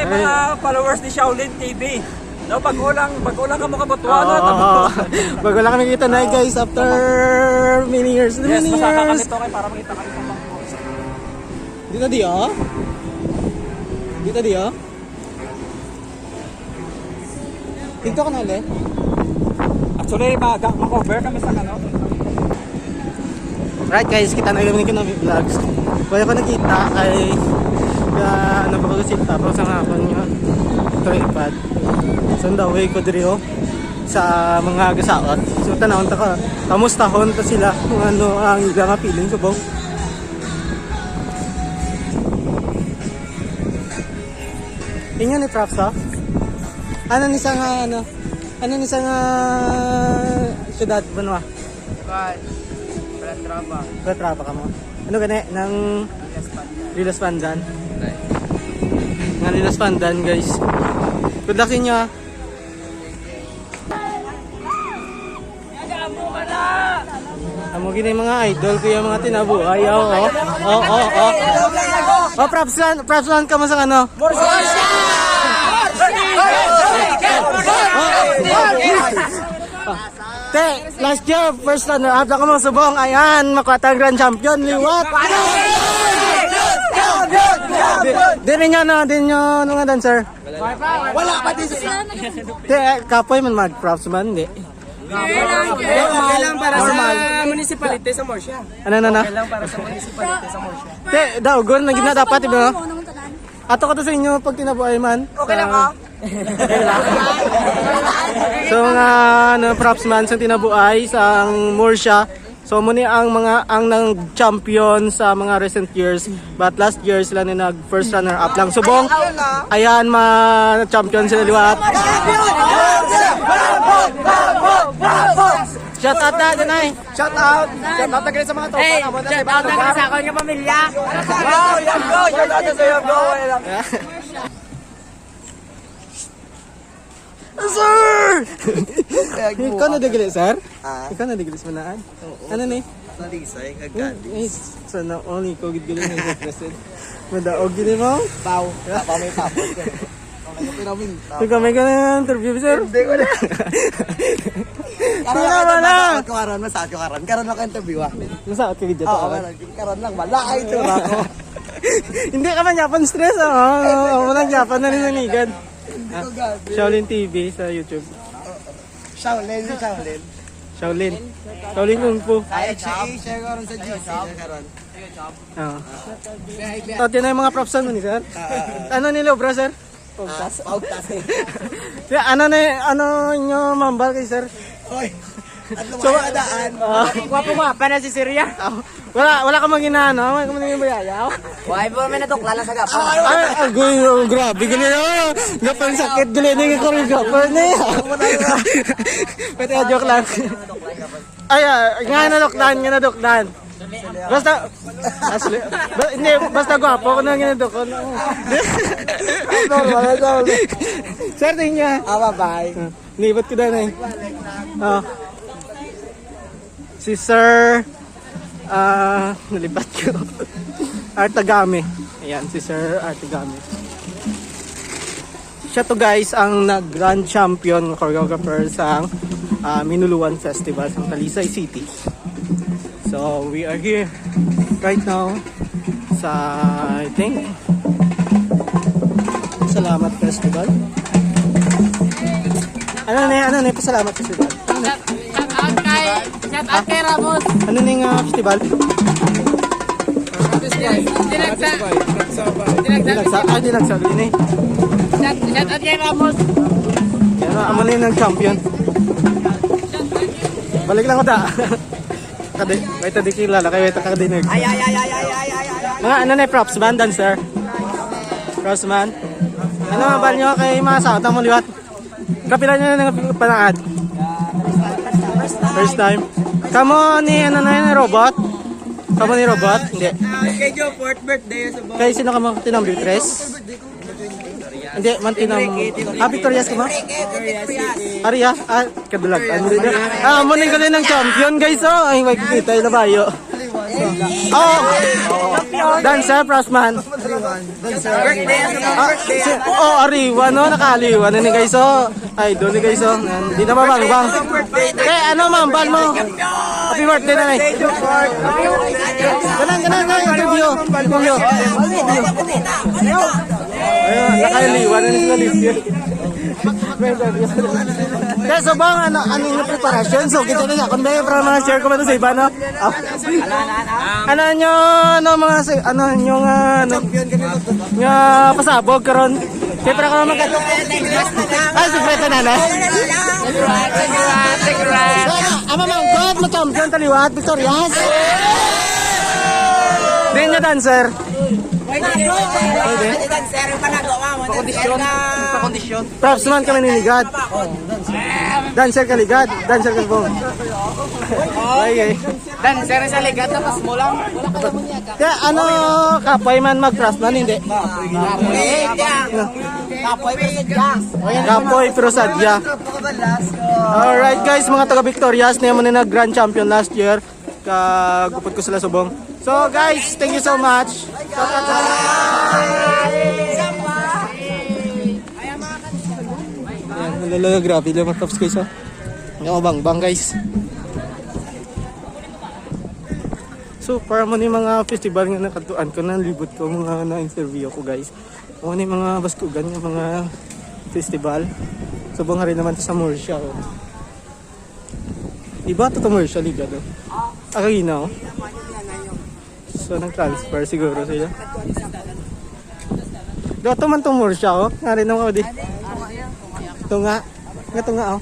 mga followers ni Shaolin TV. No, bago lang ka makabutuan na. Bago lang kami kita na guys after many years. Yes, masaka kami to kay para makita kami sa mga. Dito di oh. Dito di oh. Dito ka na ulit. Actually, ma-cover kami sa ano. Right guys, kita na kami ng vlogs. Kaya ko nakita ay napakagusit tapos ang hapon nyo. Ito yung ipad. So ang daway ko dito sa mga gasaot. So tanawon ta ka. Kamustahon ta sila kung ano ang ilang piling subong. Inyo ni Prof sa? Ano ni sa nga ano? Ano ni sa nga syudad Banwa? Pratrapa ka mo. Ano gani nang Lilas Pandan? Nga Lilas Pandan guys. Good luck sa inyo ah. Amo gini mga idol ko yung mga tinabuhay. Oh, props lang ka mo sa ano? Te, last year, first runner-up na ka mo subong. Ayan, makuha grand champion, liwat. Din nyo nga dancer. Wala pa din Te, kapoy man mag-props man, hindi. Okay lang para sa municipality sa Morsha. Ano? Okay lang para sa municipality sa Morsha. Te, daw, na gina dapat, diba? Ato ka to sa inyo pag tinabuhay man. Okay lang ka? So mga props man sa tinabuhay sa Morsha. So muni ang nang champion sa mga recent years, but last year sila ni nag first runner up lang subong. Ayan champion sila liwat. Shout out na Danay. Shout out sa mga tropa. Hey, shout out na sa akong pamilya. Wow, yan go. Shout out sa iyo go. Sir! Ikaw na digili, sir? Ikaw na digili sa manaan? Ano ni? Nalisay, agad. So na only ko gid galing ng president. Madaog gini mo? Pau. Tapa may tapos. Kami ka na interview, sir? Hindi ko na. Karon na. Karon masakit yung karon. Karon lang ka interview ah. Masakit ka gid dito. Oo, karon lang. Malakay ito ako. Hindi ka man yapan stress, oh. Walang yapan na rin nanigan. Shaolin TV sa YouTube. Shaolin. Shaolin Kung Fu. Ay, share ko rin sa GC. Karon. Oo. Ito na yung mga props ni sir. Ano nila, bro, sir? Paugtas. Ano nyo mambal kay sir? Hoy. At lumaya daan. Guwapo na si Syria. Wala ka mag-inano, wala ka mag-inayayaw. Why po may natukla lang sa gapa? Ay, grabe, gali na. Gapang sakit, gali na yung choreographer na yan. Pwede joke lang. Ay, nga naduklan. Basta gwapo ko na ginadukon. Sir, tingin niya. Bye-bye. Nibot ko na eh. Si Sir nalipat ko. Artagami. Ayan, si Sir Artagami. Siya to guys ang nag-grand champion choreographer sa Minuluan Festival sa Talisay City. So we are here right now sa I think Salamat Festival. Ano na Pasalamat Festival? Shout out kay Ramos. Ano na yung festival? Dinagsa. Din eh. Shout out kay Ramos. Yan amo na yung champion. Balik lang ko da. Wait tadi kilala kay wait ka dinig. Ay. Mga ano na props man dancer. Props man. Ano mabal nyo kay mga sa mo liwat? Kapila nyo na ng panaad. First time. Kamo ni robot? Kamo ni robot? Hindi. Kay Joe, 4th birthday sa buong. Kay sino ka mo tinambi? Tres? Hindi, man tinam. Victorias ka mo? Aria? Kadulag. Mo ning galing ng champion guys. Ay, may kikita yung labayo. champion. Dancer, Frostman. Ariwa, no? Nakaliwa na ni guys, oh. Idol ni guys, oh. Hindi na mabangbang. Ano, ma'am, bal mo? Happy birthday na, Ganang, interview. Ayun, nakaliwa na ni sila Liv. Kaya so bang ano yung preparasyon? So kita na kung may para mga share ko ba ito sa iba, no? Ano nyo, mga nga pasabog karon. Siyempre ako naman sekreto na. Ama mga God, mag-champion taliwat, Victorias. Din nyo dancer. Pa-kondisyon. Props naman kami ninigad. Dancer ka ligad. Dancer ka po. Okay. Dancer sa ligat na pas mo lang. Wala ka naman yaga. Kaya ano, kapoy man mag-props man, hindi. Kapoy pero sadya. Alright guys, mga taga Victorias, na naman na grand champion last year. Kagupot ko sila subong. So guys, thank you so much. Lalaga, grabe lang mga tops guys, oh. Yung bang guys. So para mo ni mga festival nga nakatuan ko na libot ko mga na-interview ko guys. O ni mga baskugan yung mga festival. Subong rin naman sa Murcia, oh. Iba to Murcia liga do. Akagina, oh. So nag-transfer siguro sila. Doto man tong Murcia, oh. Nga rin naman ako di. Ito nga, oh.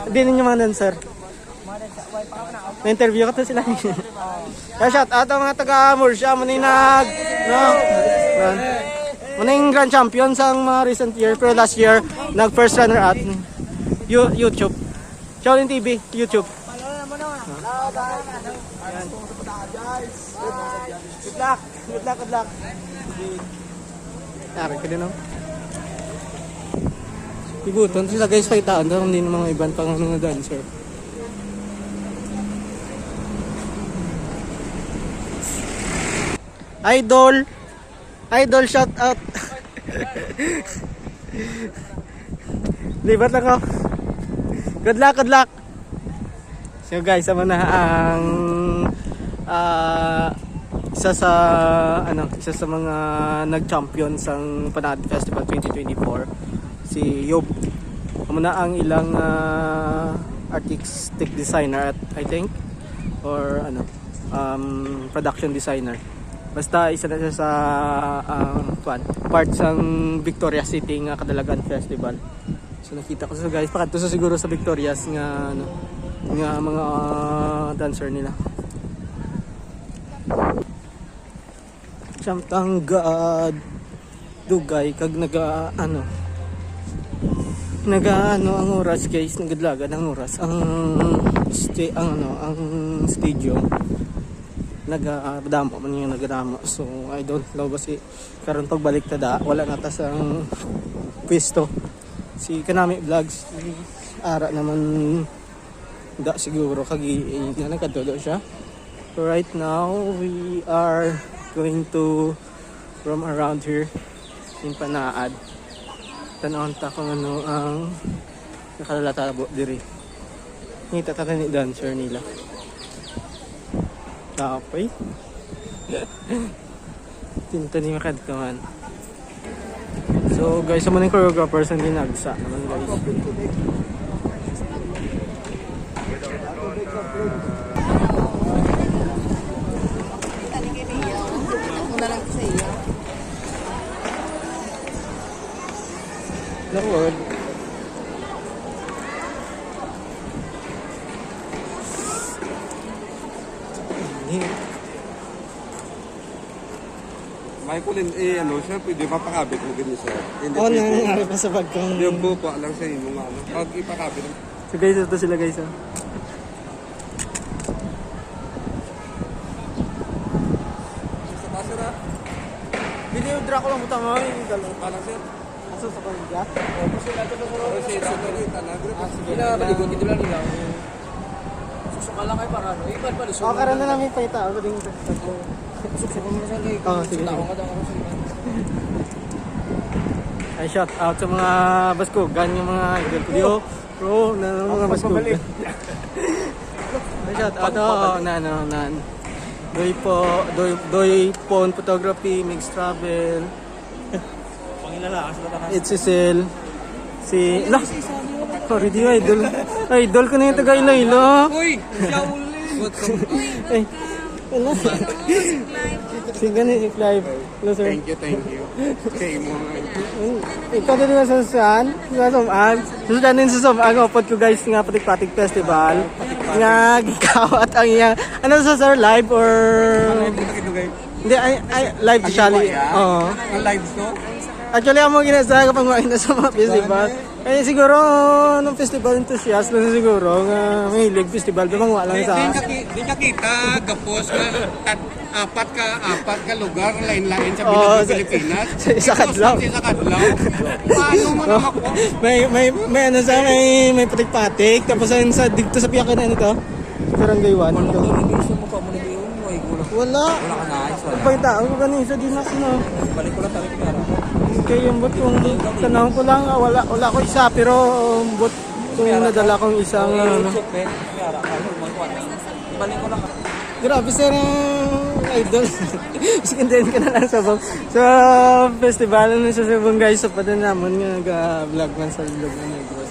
Hindi ninyo mga dancer. Na-interview ka to sila. Kaya shout out ang mga taga Murcia. Muna yung muna yung grand champion sa mga recent year. Pero last year, nag-first runner at YouTube. Shaolin TV, YouTube. Good luck. Ari ka din, no? Ibuton sila guys, paitaan daw hindi ng mga ibang pang mga dancer. Idol shout out. Libat lang ako. Good luck. So guys, sama na ang isa sa mga nag-champion sa Panad Festival 2024, si Yob. Muna ang ilang artistic designer at I think or production designer. Basta isa na siya sa part ng Victorias City nga Kadalagan Festival. So nakita ko sa guys, pakanto sa siguro sa Victorias nga mga dancer nila. Samtang dugay kag ang oras guys, nagadlagan ang oras ang stadium nagadamo man yung nagadamo. So I don't know kasi karon pagbalik tada wala na ta sa pwesto si Kanami Vlogs ara naman da siguro kagi na nagkatulo siya. So right now we are going to roam around here in Panaad. Tanawon ta kung ano ang nakalatabo diri. Ngita ta ni dancer nila. Tapay. Tinta ni makadkaman. So guys, sa mga choreographers ang ginagsa naman guys. Lord. Michael, siya, pwede mapakabit mo ganyan siya. Oo, nangyari pa sa pagkang... Yung buko lang sa inyo nga, pag ipakabit. So guys, ito sila guys, oh. Sa pasir ha? Biniyodra ko lang mo tama, yung dalawa. Palang sir? Aso sa pangga? Kasi ito na rin, tanagro. Sige na, baligot ito lang nila. Gusto ka lang ay para ano. Iban pa lusog. O, karan na namin pa itao. Ako din tatlo. Gusto mo sa leg. Oo, sige. Tao ka daw ako sa iban. Ay, shout out sa mga Baskugan, yung mga idol ko. Yo, bro, na mga Baskugan. Ay, shout out, na. Doy Phone Photography, Mix Travel. Pangilalakas na ka. It's Cecil. Si... Lah! Sorry, di idol. Idol ko na yung taga Iloilo. Uy! Shaolin! Ay, wala. Si ganit, si Clive. Hello, sir. Thank you. Kay mo. Ikaw din na sa saan? Sa Sumag. Susundan din sa Sumag. Upod ko guys nga Patik-Patik Festival. Nga gikawat ang iya. Ano sa sir? Live or... Hindi, ay live to Shali. Oo. Ang lives no? Actually, ang mga ginasa kapag makita sa mga festival. Eh siguro, nung festival enthusiast lang siguro, nga mahilig festival, dumangwa lang sa... Di ka kita, gapos na apat ka lugar, lain-lain sa Oo, Pilipinas. sa isa kadlaw. Sa kadlaw. Paano mo naman ako? May ano sa may patik-patik tapos ayun sa dito sa piyakan na nito. Barangay 1. Gusto mo pa mo nag-iwan mo. Wala. Wala ka na ayos. Wala. Pag tao ko kanina sa dinas no. Balik ko lang tayo pera. Kaya yung bot kung tanong ko lang wala ko isa pero bot kung nadala kong isang ano. Check pe. Pera ka. Balik ko lang. Grabe sir idol. Sikindahin ka na lang sa festival na sa Sabong guys sa padan namon nga nag-vlog man sa vlog na negro.